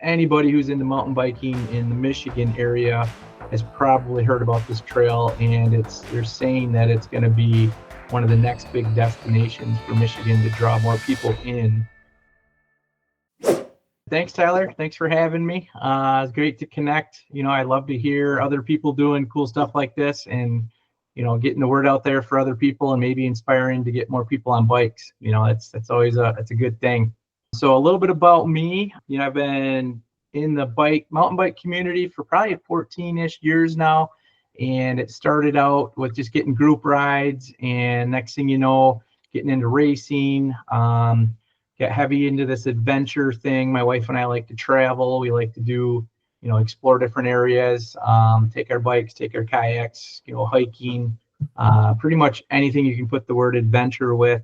anybody who's into mountain biking in the Michigan area has probably heard about this trail, and they're saying that it's going to be one of the next big destinations for Michigan to draw more people in. Thanks, Tyler. Thanks for having me. It's great to connect. I love to hear other people doing cool stuff like this, and getting the word out there for other people, and maybe inspiring to get more people on bikes. That's always it's a good thing. So a little bit about me. I've been in the mountain bike community for probably 14-ish years now, and it started out with just getting group rides, and next thing you know, getting into racing. Get heavy into this adventure thing. My wife and I like to travel. We like to do, explore different areas, take our bikes, take our kayaks, hiking, pretty much anything you can put the word adventure with.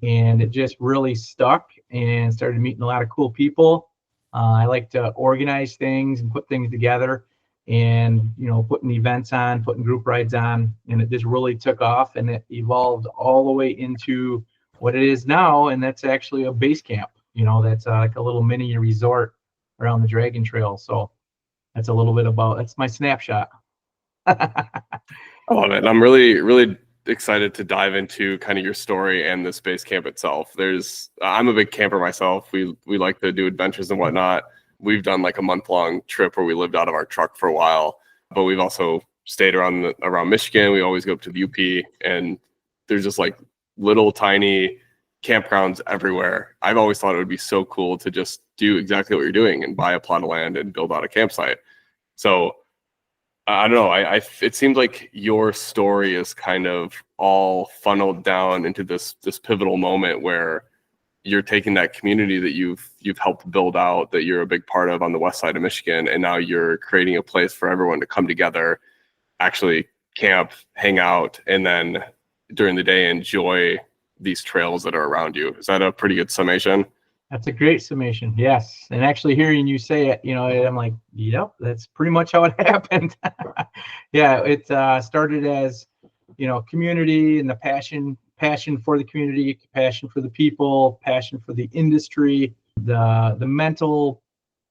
And it just really stuck and started meeting a lot of cool people. I like to organize things and put things together, and, putting events on, putting group rides on, and it just really took off, and it evolved all the way into what it is now, and that's actually a base camp. That's like a little mini resort around the Dragon Trail. So that's that's my snapshot. I love it. I'm really, really excited to dive into kind of your story and this base camp itself. I'm a big camper myself. We like to do adventures and whatnot. We've done like a month-long trip where we lived out of our truck for a while, but we've also stayed around Michigan. We always go up to the UP, and there's just like little tiny campgrounds everywhere. I've always thought it would be so cool to just do exactly what you're doing and buy a plot of land and build out a campsite. So I don't know. It seems like your story is kind of all funneled down into this pivotal moment where you're taking that community that you've helped build out, that you're a big part of on the west side of Michigan, and now you're creating a place for everyone to come together, actually camp, hang out, and then during the day enjoy these trails that are around you. Is that a pretty good summation? That's a great summation. Yes. And actually hearing you say it, I'm like, yep, that's pretty much how it happened. Yeah. It started as, community and the passion for the community, passion for the people, passion for the industry, the mental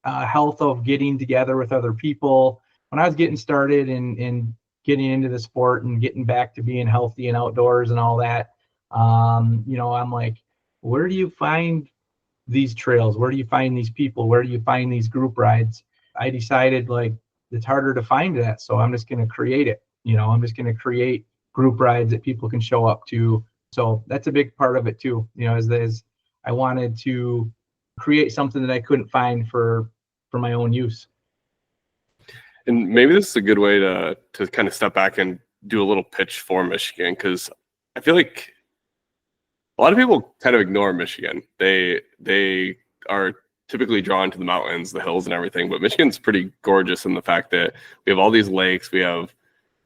health of getting together with other people. When I was getting started and getting into the sport and getting back to being healthy and outdoors and all that, I'm like, where do you find these trails? Where do you find these people? Where do you find these group rides? I decided like it's harder to find that, so I'm just going to create it. I'm just going to create group rides that people can show up to. So that's a big part of it too. As I wanted to create something that I couldn't find for my own use. And maybe this is a good way to kind of step back and do a little pitch for Michigan, because I feel like a lot of people kind of ignore Michigan. They are typically drawn to the mountains, the hills, and everything, but Michigan's pretty gorgeous in the fact that we have all these lakes. We have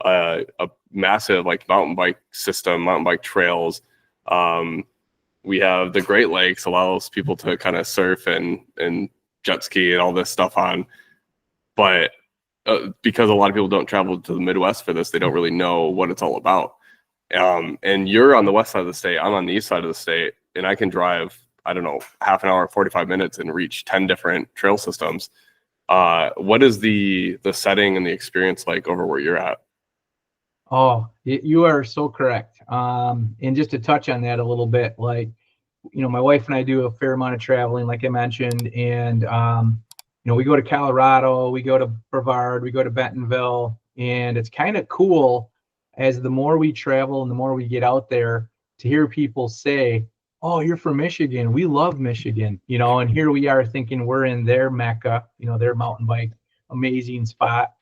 a massive like mountain bike system, mountain bike trails. We have the Great Lakes, allows people to kind of surf and jet ski and all this stuff on. But because a lot of people don't travel to the Midwest for this, they don't really know what it's all about. And you're on the west side of the state, I'm on the east side of the state, and I can drive, I don't know, half an hour, 45 minutes and reach 10 different trail systems. What is the setting and the experience like over where you're at? Oh, you are so correct. And just to touch on that a little bit, like, my wife and I do a fair amount of traveling, like I mentioned, and, we go to Colorado, we go to Brevard, we go to Bentonville, and it's kind of cool as the more we travel and the more we get out there to hear people say, oh, you're from Michigan. We love Michigan, and here we are thinking we're in their Mecca, their mountain bike amazing spot,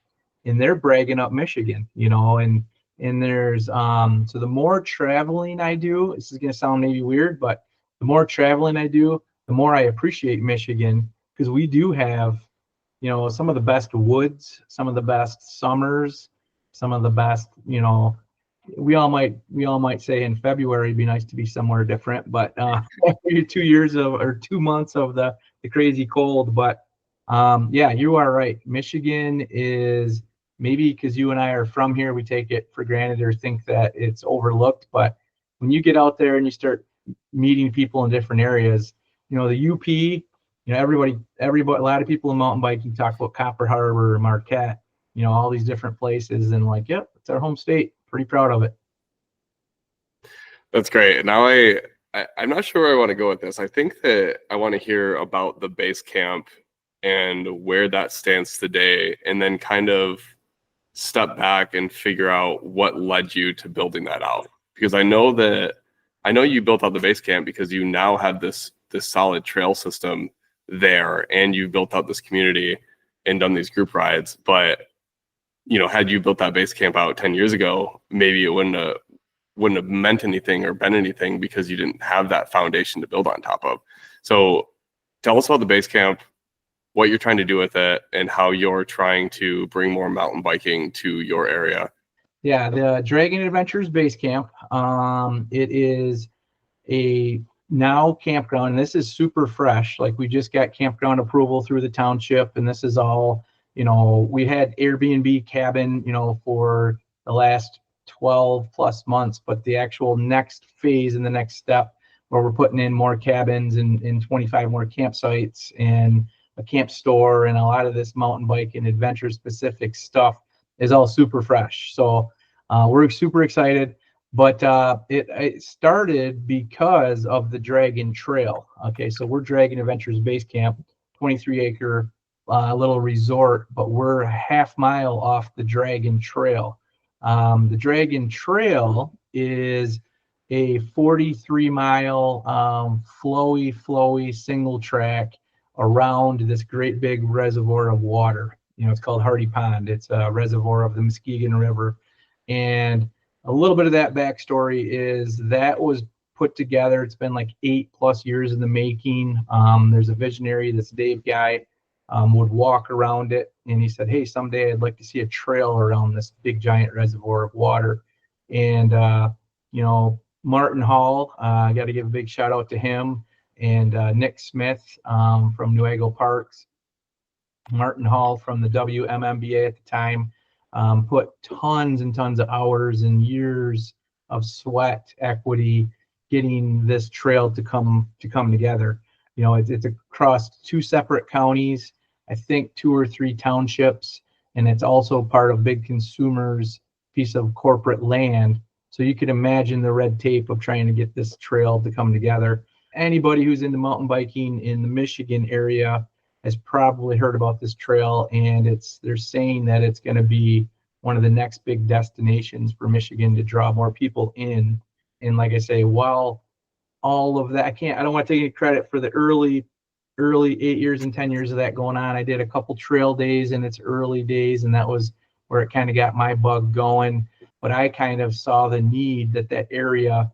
and they're bragging up Michigan, and there's, so the more traveling I do, this is going to sound maybe weird, but the more traveling I do, the more I appreciate Michigan, because we do have, some of the best woods, some of the best summers, some of the best, we all might say in February it'd be nice to be somewhere different, but after 2 months of the crazy cold. But yeah, you are right. Michigan is, maybe because you and I are from here, we take it for granted or think that it's overlooked. But when you get out there and you start meeting people in different areas, the UP everybody, a lot of people in mountain biking talk about Copper Harbor, Marquette, all these different places, and like, yep, it's our home state. Pretty proud of it. That's great. Now I'm not sure where I want to go with this. I think that I want to hear about the base camp and where that stands today, and then kind of step back and figure out what led you to building that out. Because I know you built out the base camp because you now have this solid trail system there, and you built out this community and done these group rides. But had you built that base camp out 10 years ago, maybe it wouldn't have meant anything or been anything because you didn't have that foundation to build on top of. So tell us about the base camp, what you're trying to do with it, and how you're trying to bring more mountain biking to your area. Yeah, the Dragon Adventures Base Camp. It is a now campground, and this is super fresh. Like, we just got campground approval through the township, and this is all, we had Airbnb cabin, for the last 12 plus months, but the actual next phase and the next step where we're putting in more cabins and 25 more campsites and a camp store and a lot of this mountain bike and adventure specific stuff is all super fresh. So we're super excited. But it started because of the Dragon Trail. Okay, so we're Dragon Adventures Base Camp, 23-acre little resort, but we're a half mile off the Dragon Trail. The Dragon Trail is a 43-mile flowy single track around this great big reservoir of water. It's called Hardy Pond. It's a reservoir of the Muskegon River. And a little bit of that backstory is that was put together. It's been like 8+ years in the making. There's a visionary, this Dave guy, would walk around it, and he said, hey, someday I'd like to see a trail around this big giant reservoir of water. And Martin Hall, I got to give a big shout out to him, and Nick Smith from Nuevo Parks, Martin Hall from the WMMBA at the time. Put tons and tons of hours and years of sweat equity getting this trail to come together. It's across 2 separate counties, I think 2 or 3 townships, and it's also part of big consumers' piece of corporate land. So you could imagine the red tape of trying to get this trail to come together. Anybody who's into mountain biking in the Michigan area has probably heard about this trail, and they're saying that it's going to be one of the next big destinations for Michigan to draw more people in. And like I say, while all of that, I don't want to take any credit for the early 8 years and 10 years of that going on. I did a couple trail days in its early days, and that was where it kind of got my bug going. But I kind of saw the need that area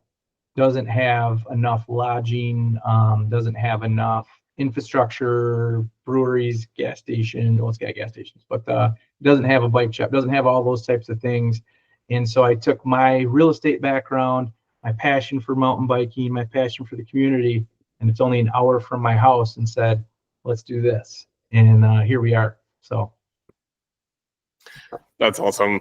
doesn't have enough lodging, doesn't have enough infrastructure, breweries, gas station. Well, it's got gas stations, but doesn't have a bike shop, doesn't have all those types of things. And so I took my real estate background, my passion for mountain biking, my passion for the community, and it's only an hour from my house, and said, let's do this. And here we are. So that's awesome.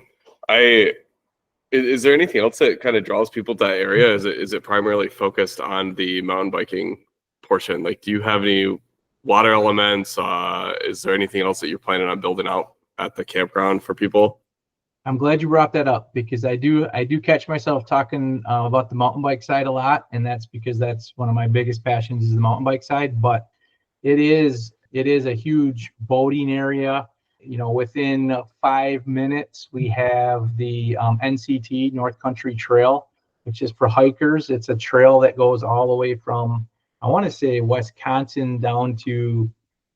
Is there anything else that kind of draws people to that area? Is it primarily focused on the mountain biking portion? Like, do you have any water elements? Is there anything else that you're planning on building out at the campground for people? I'm glad you brought that up, because I do catch myself talking about the mountain bike side a lot, and that's because that's one of my biggest passions is the mountain bike side. But it is a huge boating area. Within 5 minutes, we have the NCT, North Country Trail, which is for hikers. It's a trail that goes all the way from, I want to say, Wisconsin down to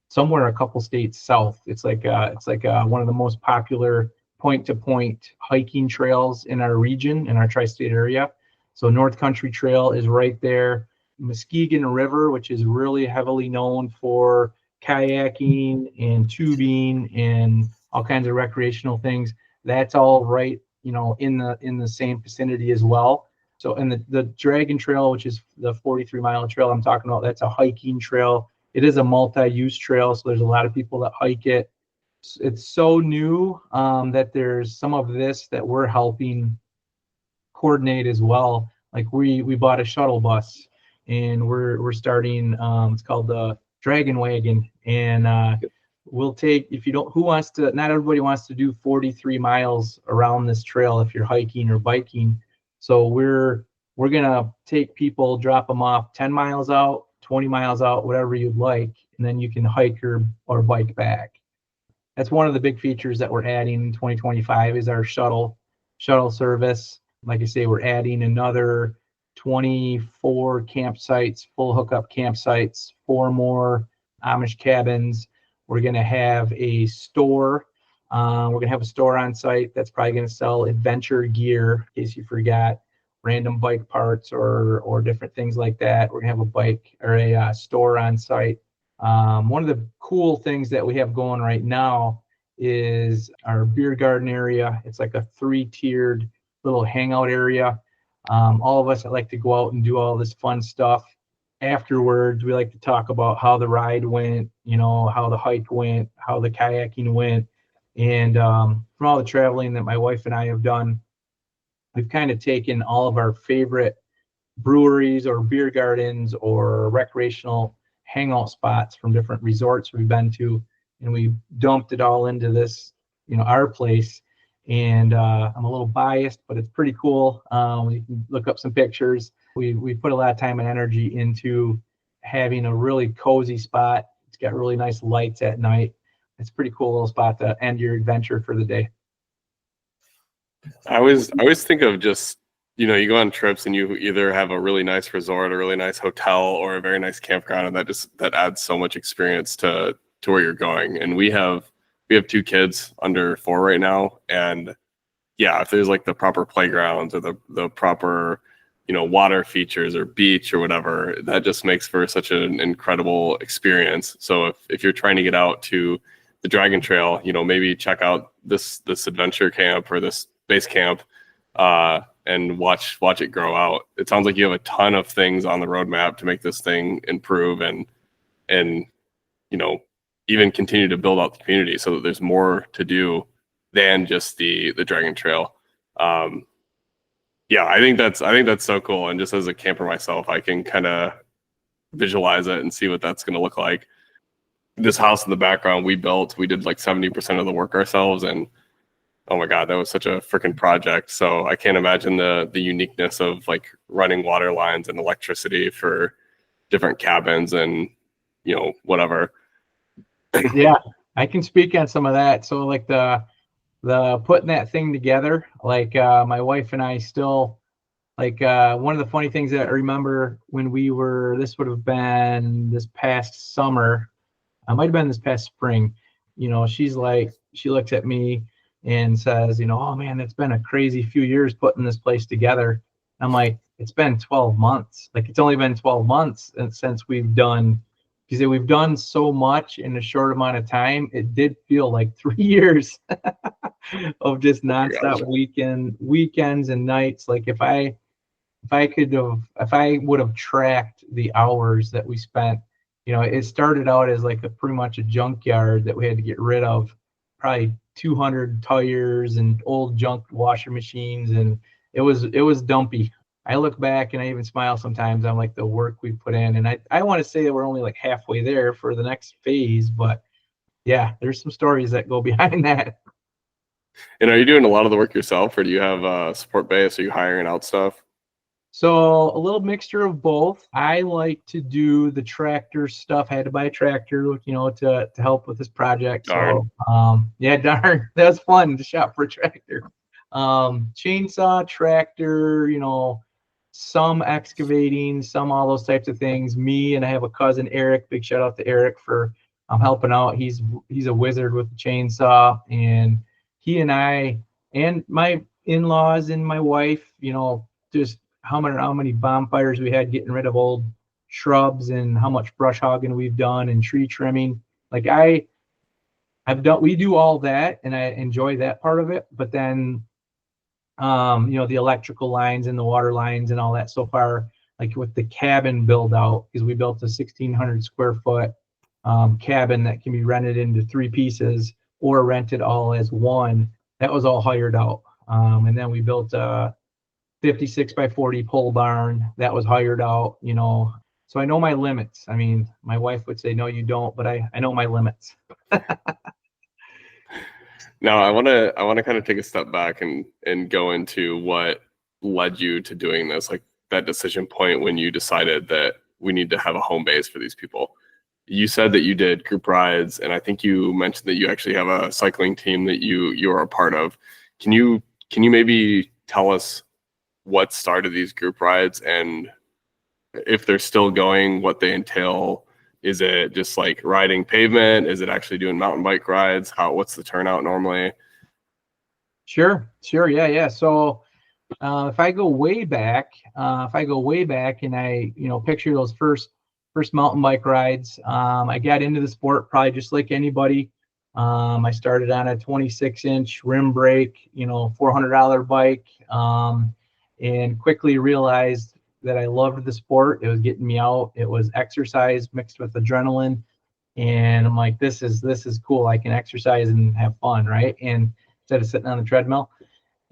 somewhere a couple states south. It's like one of the most popular point-to-point hiking trails in our region, in our tri-state area. So North Country Trail is right there. Muskegon River, which is really heavily known for kayaking and tubing and all kinds of recreational things, that's all right, in the same vicinity as well. So, and the Dragon Trail, which is the 43-mile trail I'm talking about, that's a hiking trail. It is a multi-use trail, so there's a lot of people that hike it. It's so new that there's some of this that we're helping coordinate as well. Like we bought a shuttle bus, and we're starting. It's called the dragon wagon, and we'll take, if you don't, not everybody wants to do 43 miles around this trail if you're hiking or biking. So we're gonna take people, drop them off 10 miles out, 20 miles out, whatever you'd like, and then you can hike or bike back. That's one of the big features that we're adding in 2025 is our shuttle service. Like I say, we're adding another 24 campsites, full hookup campsites, 4 more Amish cabins. We're going to have a store. We're going to have a store on site that's probably going to sell adventure gear, in case you forgot, random bike parts or different things like that. We're going to have a bike or a store on site. One of the cool things that we have going right now is our beer garden area. It's like a 3-tiered little hangout area. All of us that like to go out and do all this fun stuff. Afterwards, we like to talk about how the ride went, how the hike went, how the kayaking went. And from all the traveling that my wife and I have done, we've kind of taken all of our favorite breweries or beer gardens or recreational hangout spots from different resorts we've been to, and we dumped it all into this, our place. And I'm a little biased, but it's pretty cool. You can look up some pictures. We put a lot of time and energy into having a really cozy spot. It's got really nice lights at night. It's a pretty cool little spot to end your adventure for the day. I always think of just, you go on trips and you either have a really nice resort, a really nice hotel, or a very nice campground, and that adds so much experience to where you're going. And we have 2 kids under 4 right now, and yeah, if there's like the proper playgrounds or the proper water features or beach or whatever, that just makes for such an incredible experience. So if you're trying to get out to the Dragon Trail, maybe check out this adventure camp or this base camp, and watch it grow out. It sounds like you have a ton of things on the roadmap to make this thing improve and even continue to build out the community so that there's more to do than just the Dragon Trail. Yeah, I think that's so cool. And just as a camper myself, I can kind of visualize it and see what that's going to look like. This house in the background we did like 70% of the work ourselves, and oh my God, that was such a freaking project. So I can't imagine the uniqueness of like running water lines and electricity for different cabins and, whatever. Yeah, I can speak on some of that. So like the putting that thing together, like my wife and I still, like one of the funny things that I remember when this would have been this past summer, it might have been this past spring, she's like, she looks at me and says, oh man, it's been a crazy few years putting this place together. I'm like, it's been 12 months. Like, it's only been 12 months since we've done so much in a short amount of time. It did feel like 3 years of just nonstop weekends and nights. Like if I would have tracked the hours that we spent, it started out as like pretty much a junkyard that we had to get rid of, probably 200 tires and old junk washer machines, and it was dumpy. I look back and I even smile sometimes on like the work we put in, and I want to say that we're only like halfway there for the next phase, but yeah, there's some stories that go behind that. And are you doing a lot of the work yourself, or do you have a support base? Are you hiring out stuff? So a little mixture of both. I like to do the tractor stuff. I had to buy a tractor, to help with this project. Darn. So yeah, darn, that was fun to shop for a tractor. Chainsaw, tractor, some excavating, some all those types of things. Me and I have a cousin, Eric. Big shout out to Eric for helping out. He's a wizard with the chainsaw, and he and I and my in-laws and my wife, just how many bonfires we had getting rid of old shrubs, and how much brush hogging we've done and tree trimming. Like we do all that, and I enjoy that part of it. But then, the electrical lines and the water lines and all that so far, like with the cabin build out, because we built a 1,600 square foot cabin that can be rented into 3 pieces or rented all as one. That was all hired out. And then we built a 56 by 40 pole barn that was hired out, So I know my limits. I mean, my wife would say, no, you don't, but I know my limits. Now I wanna kind of take a step back and go into what led you to doing this, like that decision point when you decided that we need to have a home base for these people. You said that you did group rides, and I think you mentioned that you actually have a cycling team that you are a part of. Can you maybe tell us what started these group rides, and if they're still going, what they entail? Is it just like riding pavement? Is it actually doing mountain bike rides? What's the turnout normally? Sure. Yeah. So if I go way back, and I, picture those first mountain bike rides, I got into the sport probably just like anybody. I started on a 26-inch rim brake, $400 bike, and quickly realized that I loved the sport. It was getting me out. It was exercise mixed with adrenaline, and I'm like, this is cool. I can exercise and have fun, right? And instead of sitting on the treadmill.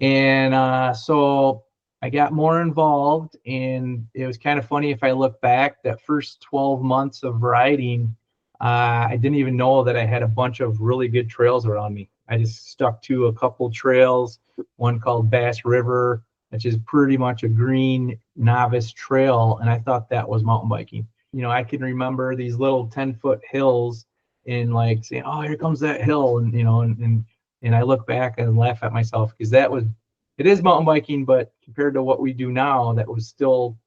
And so I got more involved, and it was kind of funny if I look back, that first 12 months of riding, I didn't even know that I had a bunch of really good trails around me. I just stuck to a couple trails, one called Bass River, which is pretty much a green novice trail, and I thought that was mountain biking. I can remember these little 10-foot hills and like saying, oh, here comes that hill, and I look back and laugh at myself because it is mountain biking, but compared to what we do now, that was still,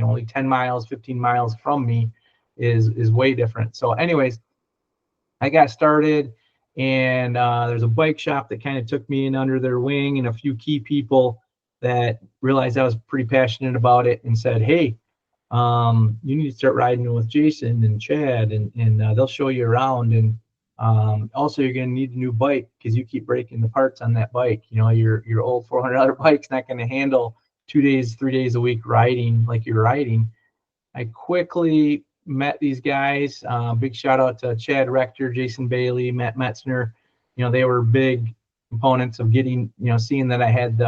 only 10 miles, 15 miles from me is way different. So anyways, I got started, and there's a bike shop that kind of took me in under their wing, and a few key people that realized I was pretty passionate about it and said, hey, you need to start riding with Jason and Chad, and they'll show you around. And also, you're going to need a new bike because you keep breaking the parts on that bike. Your old $400 bike's not going to handle 2 days, 3 days a week riding like you're riding. I quickly met these guys. Big shout out to Chad Rector, Jason Bailey, Matt Metzner. They were big components of getting, seeing that I had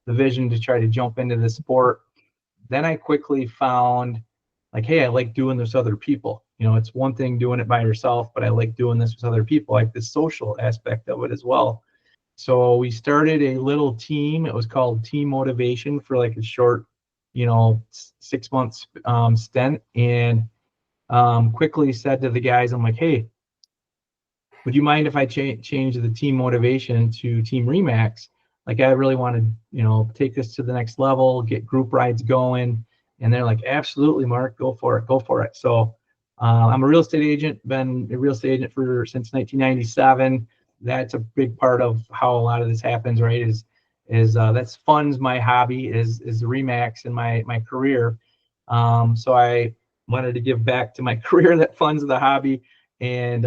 the vision to try to jump into the sport. Then I quickly found, like, hey, I like doing this with other people. It's one thing doing it by yourself, but I like doing this with other people, like the social aspect of it as well. So we started a little team. It was called Team Motivation for like a short, 6 months stint, and quickly said to the guys, I'm like, hey, would you mind if I change the Team Motivation to Team Remax? Like, I really want to, take this to the next level, get group rides going. And they're like, absolutely, Mark, go for it. So I'm a real estate agent, been a real estate agent since 1997. That's a big part of how a lot of this happens, right? Is that's funds my hobby, is the Remax in my career. So I wanted to give back to my career that funds the hobby, and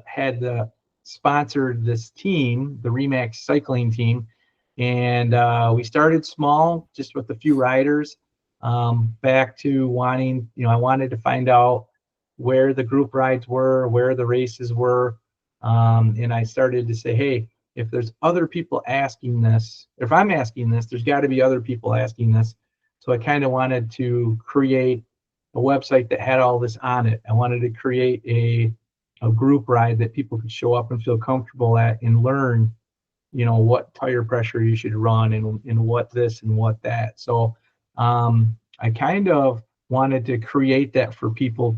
had sponsored this team, the Remax cycling team. And we started small, just with a few riders, back to wanting, I wanted to find out where the group rides were, where the races were. And I started to say, hey, if there's other people asking this, if I'm asking this, there's got to be other people asking this. So I kind of wanted to create a website that had all this on it. I wanted to create a group ride that people could show up and feel comfortable at and learn, what tire pressure you should run, and what this and what that. So I kind of wanted to create that for people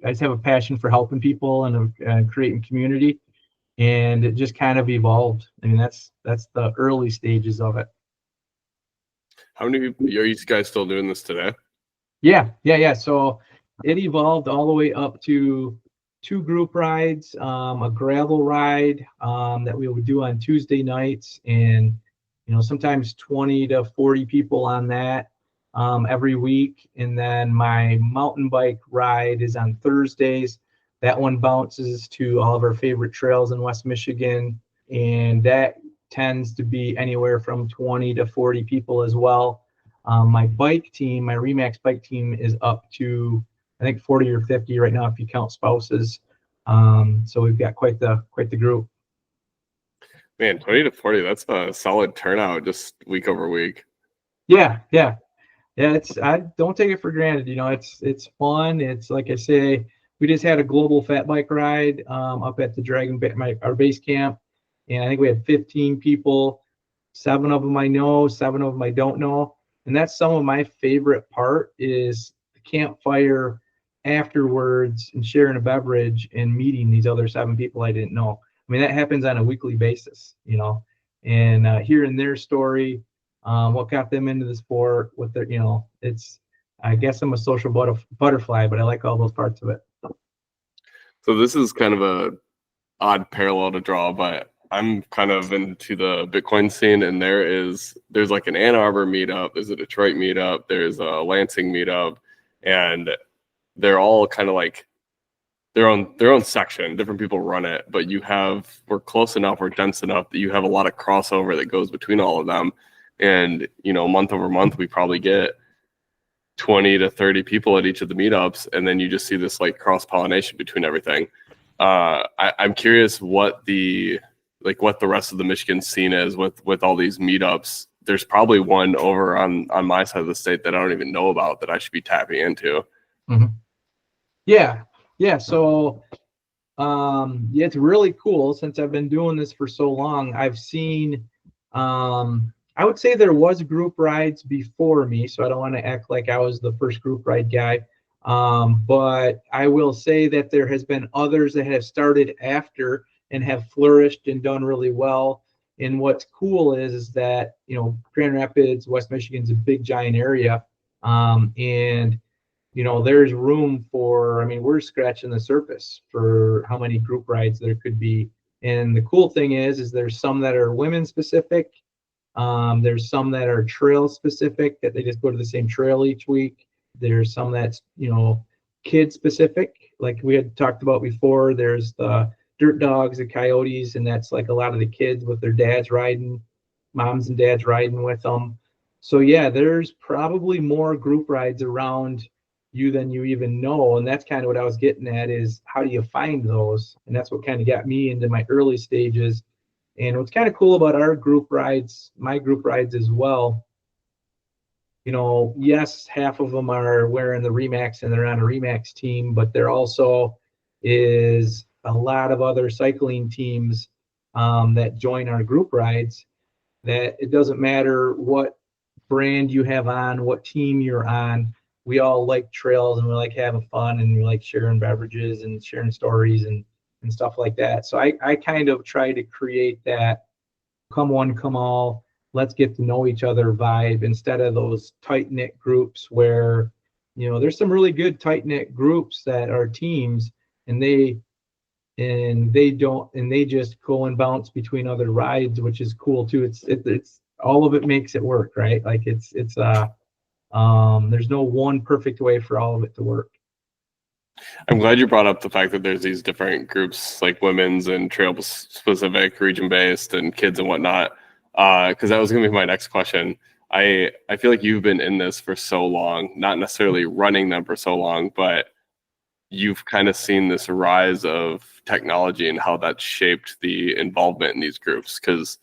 I just have a passion for helping people and creating community. And it just kind of evolved. I mean, that's the early stages of it. How many people are you guys still doing this today? Yeah. So it evolved all the way up to 2 group rides, a gravel ride that we would do on Tuesday nights, and sometimes 20 to 40 people on that every week. And then my mountain bike ride is on Thursdays. That one bounces to all of our favorite trails in West Michigan, and that tends to be anywhere from 20 to 40 people as well. My bike team, my Remax bike team, is up to, I think, 40 or 50 right now if you count spouses. So we've got quite the group. Man, 20 to 40, that's a solid turnout just week over week. Yeah. Yeah, I don't take it for granted. It's fun. It's like I say, we just had a global fat bike ride up at the our base camp, and I think we had 15 people. 7 of them I know, 7 of them I don't know, and that's some of my favorite part is the campfire afterwards and sharing a beverage and meeting these other 7 people I didn't know. I mean, that happens on a weekly basis, and hearing their story, what got them into the sport, what it's, I guess I'm a social butterfly, but I like all those parts of it. So this is kind of a odd parallel to draw, but I'm kind of into the Bitcoin scene, and there's like an Ann Arbor meetup, there's a Detroit meetup, there's a Lansing meetup, and they're all kind of like their own section. Different people run it, but we're close enough, we're dense enough that you have a lot of crossover that goes between all of them. And month over month, we probably get 20 to 30 people at each of the meetups, and then you just see this like cross pollination between everything. I'm curious what the rest of the Michigan scene is with all these meetups. There's probably one over on my side of the state that I don't even know about that I should be tapping into. Mm-hmm. Yeah. So, yeah, it's really cool. Since I've been doing this for so long, I've seen, I would say there was group rides before me, so I don't want to act like I was the first group ride guy. But I will say that there has been others that have started after and have flourished and done really well. And what's cool is that, Grand Rapids, West Michigan's a big giant area. And there's room for, I mean, we're scratching the surface for how many group rides there could be. And the cool thing is there's some that are women specific. There's some that are trail specific that they just go to the same trail each week. There's some that's, kid specific, like we had talked about before. There's the dirt dogs, the coyotes, and that's like a lot of the kids with their dads riding, moms and dads riding with them. So yeah, there's probably more group rides around you than you even know. And that's kind of what I was getting at is how do you find those? And that's what kind of got me into my early stages. And what's kind of cool about our group rides, my group rides as well, yes, half of them are wearing the Remax and they're on a Remax team, but there also is a lot of other cycling teams that join our group rides, that it doesn't matter what brand you have on, what team you're on. We all like trails and we like having fun and we like sharing beverages and sharing stories and stuff like that. So I kind of try to create that come one, come all, let's get to know each other vibe instead of those tight knit groups where, there's some really good tight knit groups that are teams and they just go and bounce between other rides, which is cool too. It's all of it makes it work, right? Like there's no one perfect way for all of it to work. I'm glad you brought up the fact that there's these different groups like women's and trail specific, region based, and kids and whatnot. Because that was going to be my next question. I feel like you've been in this for so long, not necessarily running them for so long, but you've kind of seen this rise of technology and how that's shaped the involvement in these groups. Because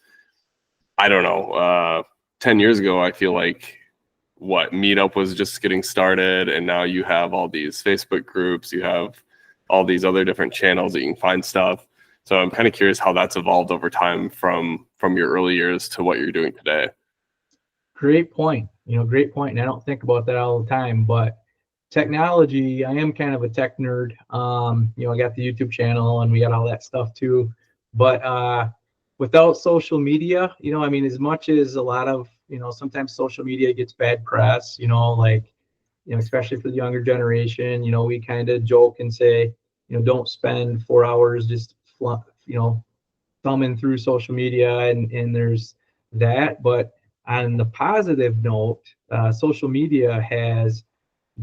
I don't know, 10 years ago, I feel like Meetup was just getting started, and now you have all these Facebook groups, you have all these other different channels that you can find stuff. So I'm kind of curious how that's evolved over time from your early years to what you're doing today. Great point. Great point. And I don't think about that all the time, but technology, I am kind of a tech nerd. I got the YouTube channel and we got all that stuff too. But without social media, I mean, as much as a lot of, sometimes social media gets bad press, especially for the younger generation, we kind of joke and say, don't spend 4 hours just, thumbing through social media and there's that. But on the positive note, social media has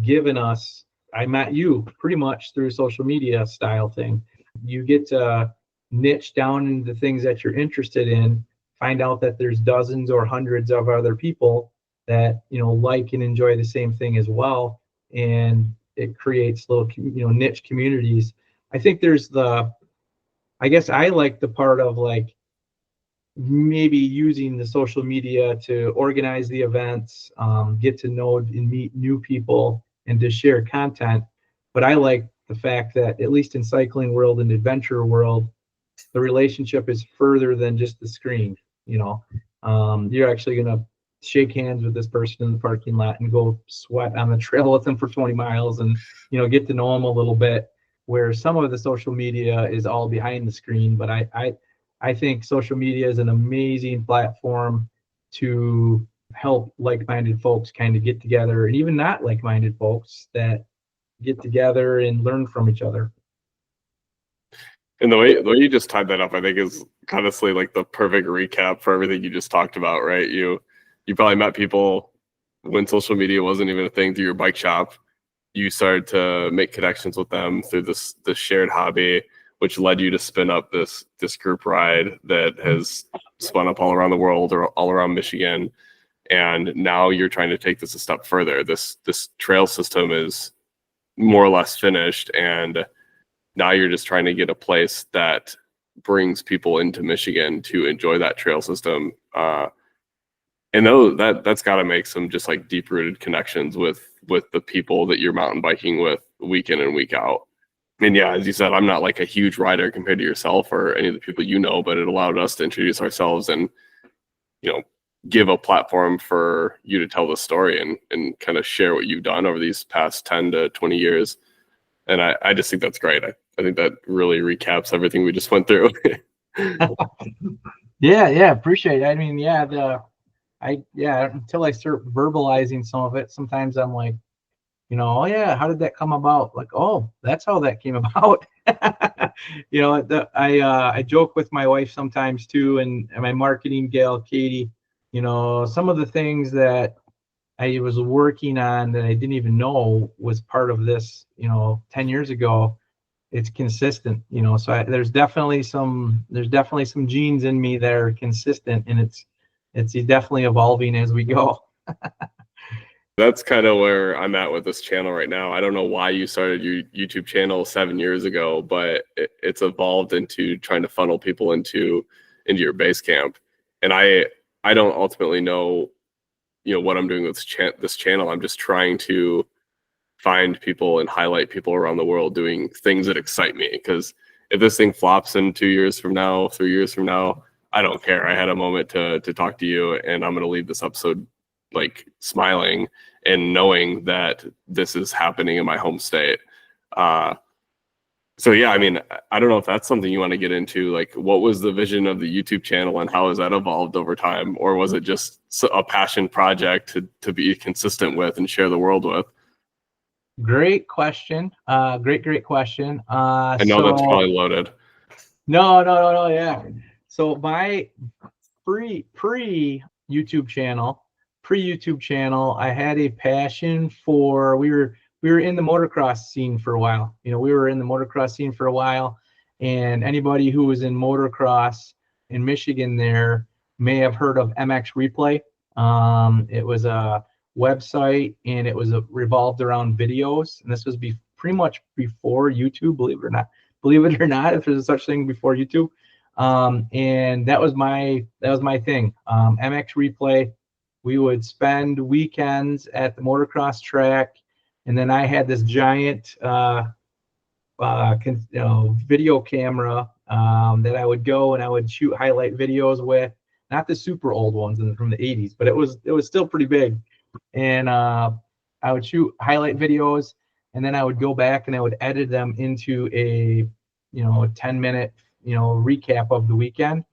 given us, I met you pretty much through social media style thing. You get to niche down into the things that you're interested in, find out that there's dozens or hundreds of other people that, like and enjoy the same thing as well. And it creates little, niche communities. I think I guess I like the part of like, maybe using the social media to organize the events, get to know and meet new people, and to share content. But I like the fact that, at least in cycling world and adventure world, the relationship is further than just the screen. You're actually going to shake hands with this person in the parking lot and go sweat on the trail with them for 20 miles and, get to know them a little bit, where some of the social media is all behind the screen. But I think social media is an amazing platform to help like-minded folks kind of get together, and even not like-minded folks that get together and learn from each other. And the way you just tied that up, I think, is honestly like the perfect recap for everything you just talked about, right? You probably met people when social media wasn't even a thing through your bike shop. You started to make connections with them through this shared hobby, which led you to spin up this group ride that has spun up all around the world or all around Michigan. And now you're trying to take this a step further. This trail system is more or less finished, and now you're just trying to get a place that brings people into Michigan to enjoy that trail system. And that's got to make some just like deep rooted connections with the people that you're mountain biking with week in and week out. And yeah, as you said, I'm not like a huge rider compared to yourself or any of the people but it allowed us to introduce ourselves and, give a platform for you to tell the story and kind of share what you've done over these past 10 to 20 years. And I just think that's great. I think that really recaps everything we just went through. Yeah, appreciate it. I mean, until I start verbalizing some of it, sometimes I'm like, oh yeah, how did that come about? Like, oh, that's how that came about. I joke with my wife sometimes too, and my marketing gal, Katie, some of the things that I was working on that I didn't even know was part of this, 10 years ago. It's consistent, so there's definitely some genes in me that are consistent, and it's definitely evolving as we go. That's kind of where I'm at with this channel right now. I don't know why you started your YouTube channel 7 years ago, but it's evolved into trying to funnel people into your base camp. And I don't ultimately know, what I'm doing with this channel. I'm just trying to find people and highlight people around the world doing things that excite me. Because if this thing flops in 2 years from now, 3 years from now, I don't care. I had a moment to talk to you, and I'm going to leave this episode like smiling and knowing that this is happening in my home state. So yeah, I mean, I don't know if that's something you want to get into. Like, what was the vision of the YouTube channel and how has that evolved over time? Or was it just a passion project to be consistent with and share the world with? Great question. Great question. I know that's probably loaded. No. Yeah. So my pre YouTube channel, I had a passion for. We were in the motocross scene for a while. And anybody who was in motocross in Michigan there may have heard of MX Replay. It was a website, and it was revolved around videos, and this was pretty much before YouTube, believe it or not, if there's such thing before YouTube. And that was my thing. MX Replay. We would spend weekends at the motocross track, and then I had this giant video camera that I would go and I would shoot highlight videos with. Not the super old ones from the 80s, but it was still pretty big. And I would shoot highlight videos, and then I would go back and I would edit them into a 10-minute recap of the weekend.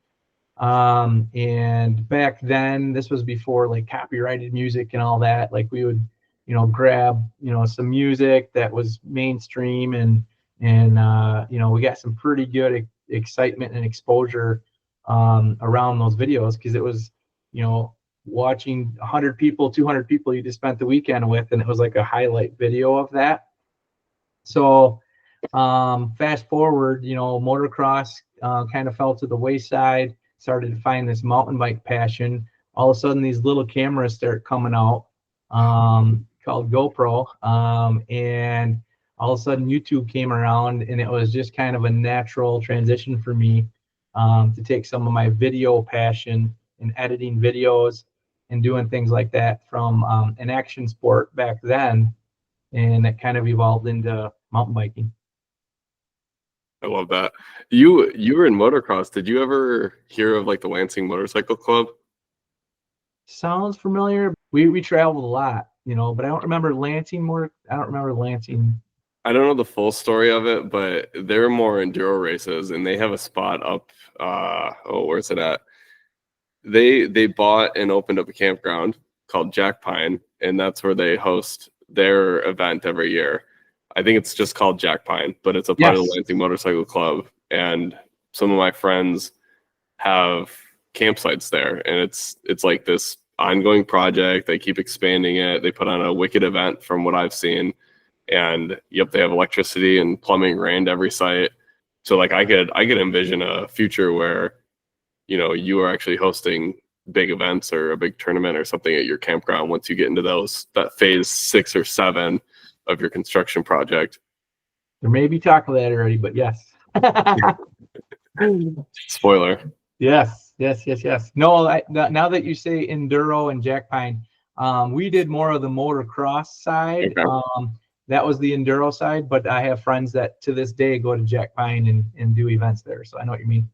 And back then, this was before like copyrighted music and all that. Like, we would grab some music that was mainstream, and we got some pretty good excitement and exposure around those videos, because it was watching 100 people, 200 people you just spent the weekend with, and it was like a highlight video of that. So fast forward, motocross kind of fell to the wayside, started to find this mountain bike passion. All of a sudden, these little cameras start coming out called GoPro, and all of a sudden YouTube came around, and it was just kind of a natural transition for me to take some of my video passion in editing videos and doing things like that from an action sport back then, and it kind of evolved into mountain biking. I love that. You were in motocross. Did you ever hear of like the Lansing Motorcycle Club? Sounds familiar. We traveled a lot, but I don't remember Lansing more. I don't remember Lansing. I don't know the full story of it, but they're more enduro races, and they have a spot up. Where's it at? They bought and opened up a campground called Jack Pine, and that's where they host their event every year. I think it's just called Jack Pine, but it's a part of the Lansing Motorcycle Club. And some of my friends have campsites there, and it's like this ongoing project. They keep expanding it. They put on a wicked event from what I've seen. And yep, they have electricity and plumbing ran to every site. So like I could envision a future where, you are actually hosting big events or a big tournament or something at your campground once you get into that phase 6 or 7 of your construction project. There may be talk of that already, but yes. Spoiler. Yes. No, now that you say enduro and Jack Pine, we did more of the motocross side. Okay. That was the enduro side, but I have friends that to this day go to Jack Pine and do events there. So I know what you mean.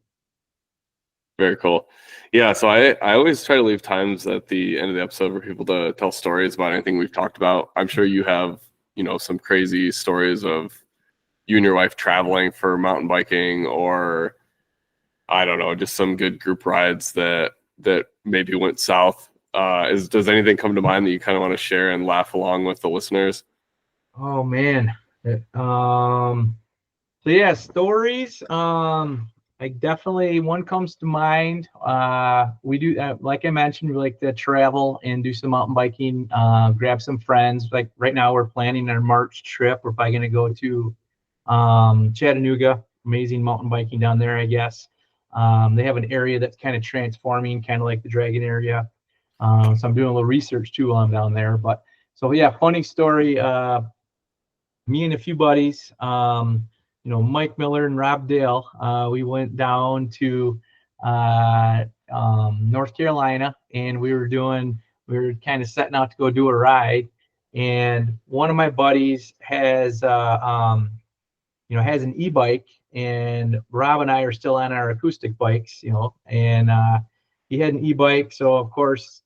Very cool. Yeah, so I always try to leave times at the end of the episode for people to tell stories about anything we've talked about. I'm sure you have, some crazy stories of you and your wife traveling for mountain biking, or I don't know, just some good group rides that maybe went south. Does anything come to mind that you kind of want to share and laugh along with the listeners? Oh man. So yeah, stories. Like definitely one comes to mind. We do, like I mentioned, we like to travel and do some mountain biking, grab some friends. Like right now we're planning our March trip. We're probably going to go to Chattanooga. Amazing mountain biking down there, I guess. They have an area that's kind of transforming, kind of like the Dragon area. So I'm doing a little research too while I'm down there. But so yeah, funny story. Me and a few buddies, Mike Miller and Rob Dale, we went down to North Carolina, and we were kind of setting out to go do a ride. And one of my buddies has an e-bike, and Rob and I are still on our acoustic bikes, and he had an e-bike. So of course,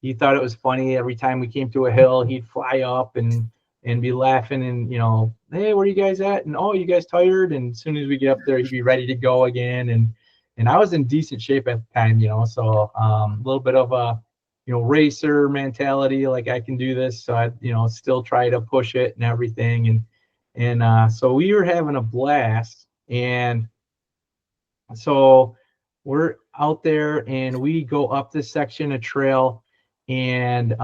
he thought it was funny. Every time we came to a hill, he'd fly up and be laughing and, hey, where are you guys at? And, oh, you guys tired? And as soon as we get up there, he'd be ready to go again. And I was in decent shape at the time, so a little bit of a, racer mentality, like I can do this. So I, still try to push it and everything. And so we were having a blast. And so we're out there and we go up this section of trail. And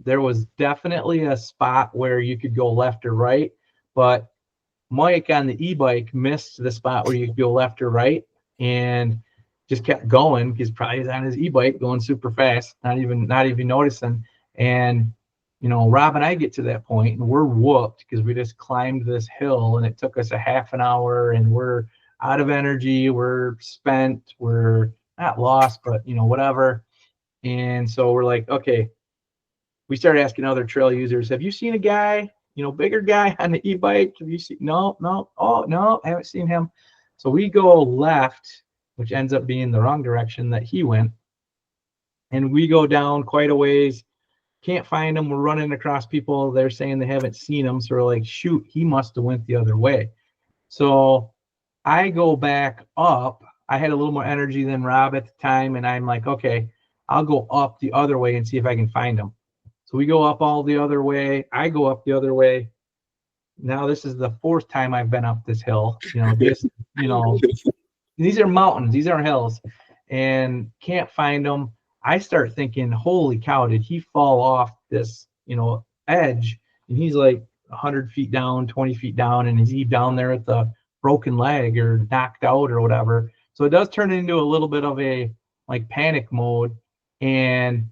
there was definitely a spot where you could go left or right, but Mike on the e-bike missed the spot where you could go left or right and just kept going because probably he's on his e-bike going super fast, not even noticing. And Rob and I get to that point and we're whooped because we just climbed this hill and it took us a half an hour and we're out of energy, we're spent, we're not lost, but whatever. And so we're like, okay, we started asking other trail users, have you seen a guy, bigger guy on the e-bike? Have you seen? No. Oh, no, I haven't seen him. So we go left, which ends up being the wrong direction that he went. And we go down quite a ways, can't find him. We're running across people. They're saying they haven't seen him. So we're like, shoot, he must have went the other way. So I go back up. I had a little more energy than Rob at the time. And I'm like, okay, I'll go up the other way and see if I can find him. So we go up all the other way. I go up the other way. Now this is the 4th time I've been up this hill. These are mountains. These aren't hills. And can't find him. I start thinking, holy cow, did he fall off this, edge? And he's like 100 feet down, 20 feet down. And is he down there with the broken leg or knocked out or whatever? So it does turn into a little bit of a like panic mode. And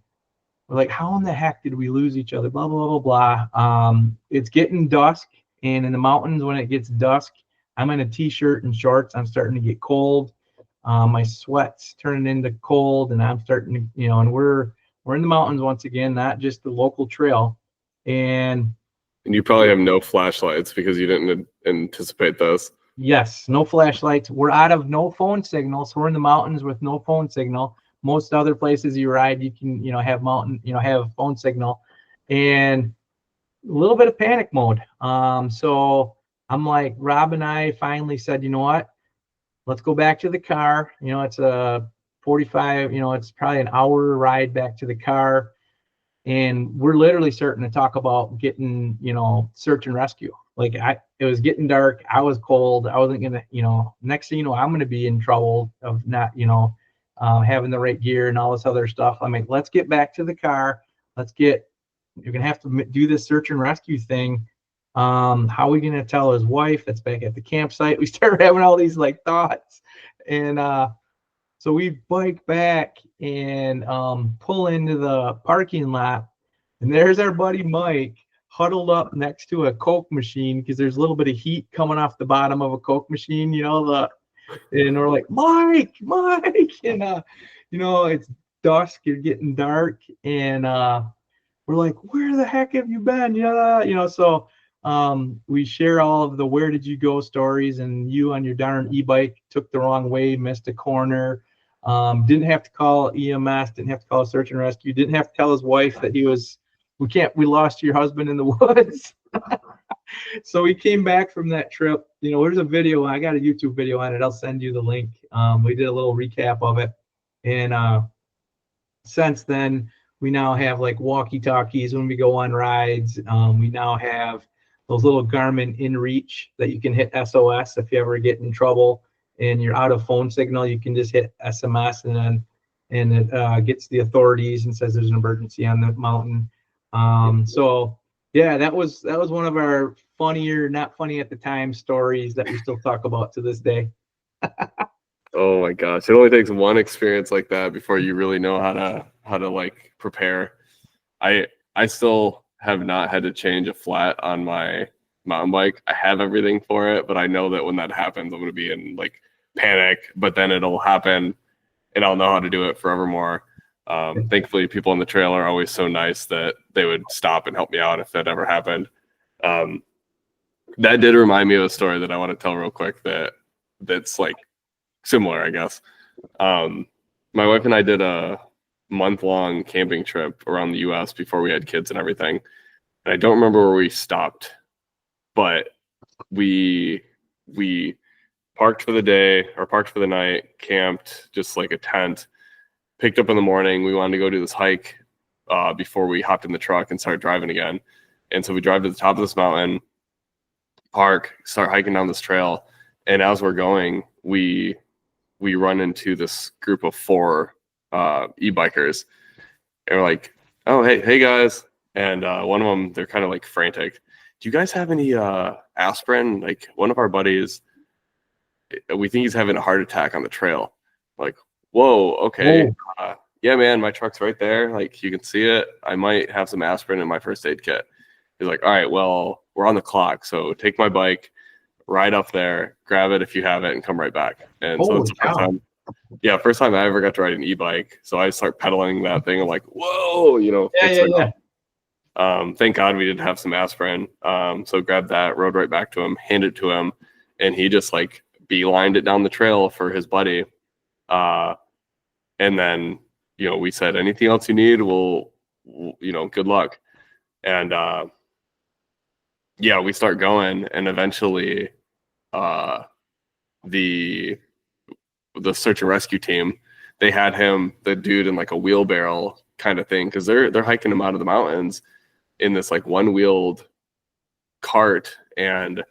we're like, how in the heck did we lose each other? Blah, blah, blah, blah. It's getting dusk. And in the mountains, when it gets dusk, I'm in a t-shirt and shorts. I'm starting to get cold. My sweat's turning into cold, and I'm starting to, and we're in the mountains once again, not just the local trail. And you probably have no flashlights because you didn't anticipate this. yes, no flashlights. We're out of no phone signal, so we're in the mountains with no phone signal. Most other places you ride, you can, have phone signal, and a little bit of panic mode. So I'm like, Rob and I finally said, you know what? Let's go back to the car. It's a 45, it's probably an hour ride back to the car. And we're literally starting to talk about getting, search and rescue. Like it was getting dark. I was cold. I wasn't going to, next thing you know, I'm going to be in trouble of not, having the right gear and all this other stuff. I'm like, let's get back to the car. You're going to have to do this search and rescue thing. How are we going to tell his wife that's back at the campsite? We started having all these like thoughts. And, so we bike back and pull into the parking lot, and there's our buddy Mike huddled up next to a Coke machine because there's a little bit of heat coming off the bottom of a Coke machine, and we're like, Mike, and it's dusk, you're getting dark, and we're like, where the heck have you been? So we share all of the where did you go stories, and you on your darn e-bike took the wrong way, missed a corner. Didn't have to call EMS, didn't have to call search and rescue, didn't have to tell his wife that we lost your husband in the woods. So we came back from that trip. There's a video, I got a YouTube video on it. I'll send you the link. We did a little recap of it. And since then, we now have like walkie-talkies when we go on rides. We now have those little Garmin InReach that you can hit SOS if you ever get in trouble and you're out of phone signal. You can just hit SMS, and it gets the authorities and says there's an emergency on the mountain. So yeah, that was one of our funnier, not funny at the time, stories that we still talk about to this day. Oh my gosh, it only takes one experience like that before you really know how to like prepare. I still have not had to change a flat on my mountain bike. I have everything for it, but I know that when that happens, I'm going to be in like panic, but then it'll happen and I'll know how to do it forevermore. Thankfully, people on the trail are always so nice that they would stop and help me out if that ever happened. That did remind me of a story that I want to tell real quick that's like similar, I guess. My wife and I did a month-long camping trip around the US before we had kids and everything. And I don't remember where we stopped, but we parked for the day or parked for the night, camped, just like a tent, picked up in the morning. We wanted to go do this hike before we hopped in the truck and started driving again. And so we drive to the top of this mountain, park, start hiking down this trail. And as we're going, we run into this group of 4 e-bikers. And we're like, oh, hey guys. And one of them, they're kind of like frantic. Do you guys have any aspirin? Like one of our buddies, we think he's having a heart attack on the trail. Like, whoa, okay. Yeah, man, my truck's right there. Like you can see it. I might have some aspirin in my first aid kit. He's like, all right, well, we're on the clock. So take my bike, ride up there, grab it if you have it, and come right back. And so it's the first time. Yeah, first time I ever got to ride an e-bike. So I start pedaling that thing. I'm like, whoa, Yeah. Thank God we did have some aspirin. So grabbed that, rode right back to him, handed it to him, and he just like beelined it down the trail for his buddy. And then, we said, anything else you need, we'll good luck. And we start going, and eventually the search and rescue team, they had the dude in like a wheelbarrow kind of thing, because they're hiking him out of the mountains in this like one-wheeled cart, and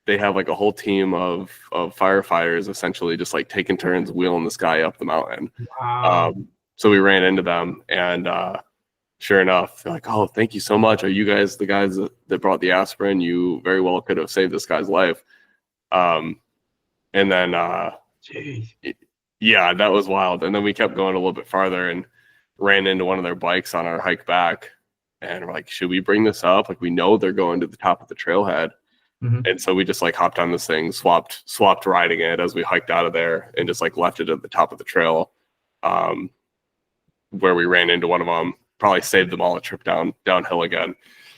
they have like a whole team of firefighters essentially just like taking turns wheeling this guy up the mountain. Wow. So we ran into them, and sure enough, they're like, oh, thank you so much. Are you guys the guys that brought the aspirin? You very well could have saved this guy's life. And then yeah, that was wild. And then we kept going a little bit farther and ran into one of their bikes on our hike back. And we're like, should we bring this up? Like, we know they're going to the top of the trailhead. And so we just like hopped on this thing, swapped riding it as we hiked out of there, and just like left it at the top of the trail, where we ran into one of them. Probably saved them all a trip downhill again.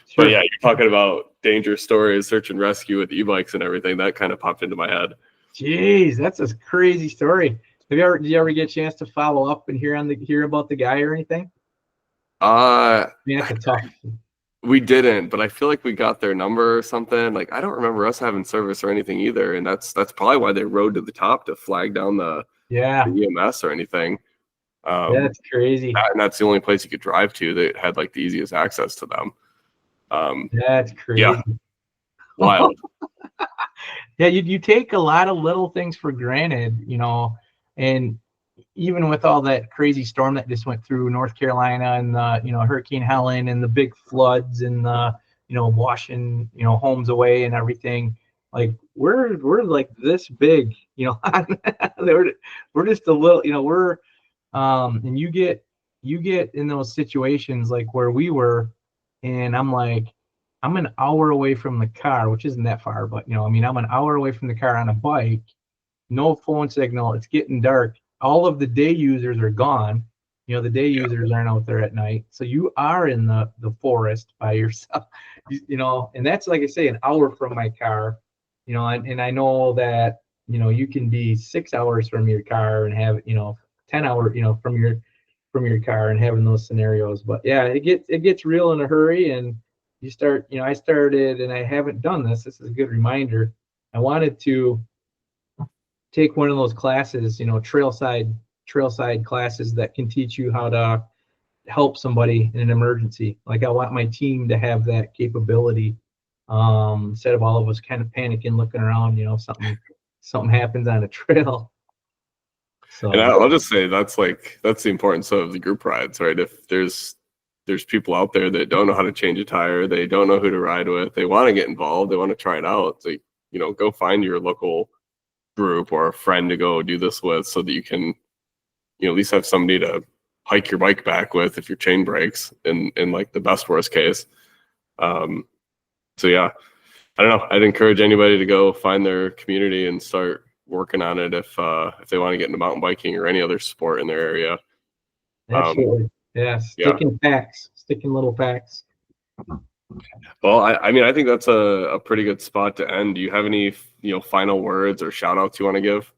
Sure. But yeah, you're talking about dangerous stories, search and rescue with e-bikes and everything. That kind of popped into my head. Jeez, that's a crazy story. Did you ever get a chance to follow up and hear about the guy or anything? I mean, that's a tough. We didn't, but I feel like we got their number or something. Like, I don't remember us having service or anything either, and that's probably why they rode to the top to flag down the EMS or anything. That's crazy. And that's the only place you could drive to that had like the easiest access to them. That's crazy. Yeah. Wild. Yeah, you take a lot of little things for granted, and even with all that crazy storm that just went through North Carolina and Hurricane Helen and the big floods and washing homes away and everything, like we're like this big, we're just a little, and you get in those situations like where we were, and I'm like, I'm an hour away from the car, which isn't that far, but I'm an hour away from the car on a bike, no phone signal, it's getting dark. All of the day users are gone. The day users aren't out there at night. So you are in the forest by yourself, and that's, like I say, an hour from my car, and I know that, you can be 6 hours from your car and have, 10 hours, from your car and having those scenarios. But yeah, it gets real in a hurry, and you start, I started, and I haven't done this. This is a good reminder. I wanted to take one of those classes, trailside classes that can teach you how to help somebody in an emergency. Like, I want my team to have that capability, instead of all of us kind of panicking, looking around, something happens on a trail. So, and I'll just say that's the importance of the group rides, right? If there's people out there that don't know how to change a tire, they don't know who to ride with, they want to get involved, they want to try it out. So, go find your local group or a friend to go do this with, so that you can, at least have somebody to hike your bike back with if your chain breaks in like the best worst case. So yeah, I don't know. I'd encourage anybody to go find their community and start working on it if they want to get into mountain biking or any other sport in their area. Absolutely. Sticking little packs. Well, I think that's a pretty good spot to end. Do you have any, final words or shout outs you want to give?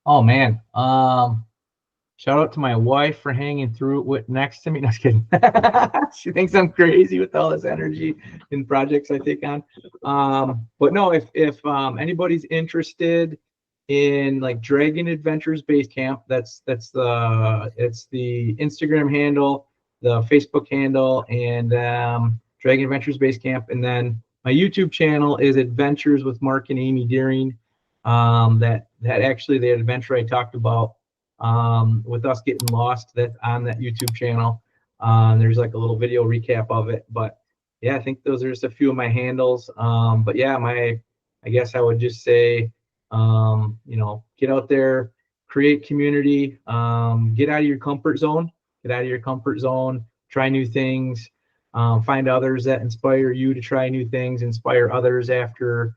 Oh man. Shout out to my wife for hanging through it next to me. No, just kidding. She thinks I'm crazy with all this energy and projects I take on. But no, if anybody's interested in like Dragon Adventures Base Camp, it's the Instagram handle, the Facebook handle, and Dragon Adventures Base Camp. And then my YouTube channel is Adventures with Mark and Amy Deering. That actually the adventure I talked about, with us getting lost, that's on that YouTube channel. There's like a little video recap of it. But yeah, I think those are just a few of my handles. But yeah, I guess I would just say, get out there, create community, get out of your comfort zone, try new things, find others that inspire you to try new things, inspire others after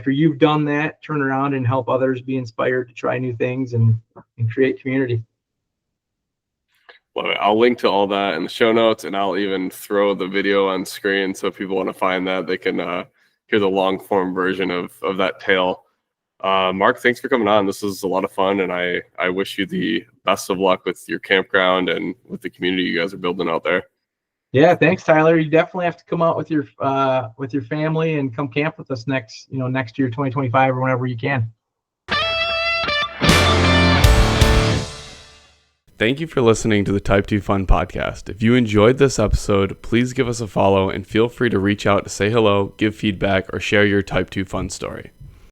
you've done that, turn around and help others be inspired to try new things and create community. Well, I'll link to all that in the show notes, and I'll even throw the video on screen so if people want to find that, they can hear the long form version of that tale. Mark, thanks for coming on. This was a lot of fun, and I wish you the best of luck with your campground and with the community you guys are building out there. Yeah, thanks, Tyler. You definitely have to come out with your family and come camp with us next year, 2025, or whenever you can. Thank you for listening to the Type 2 Fun podcast. If you enjoyed this episode, please give us a follow and feel free to reach out to say hello, give feedback, or share your Type 2 Fun story.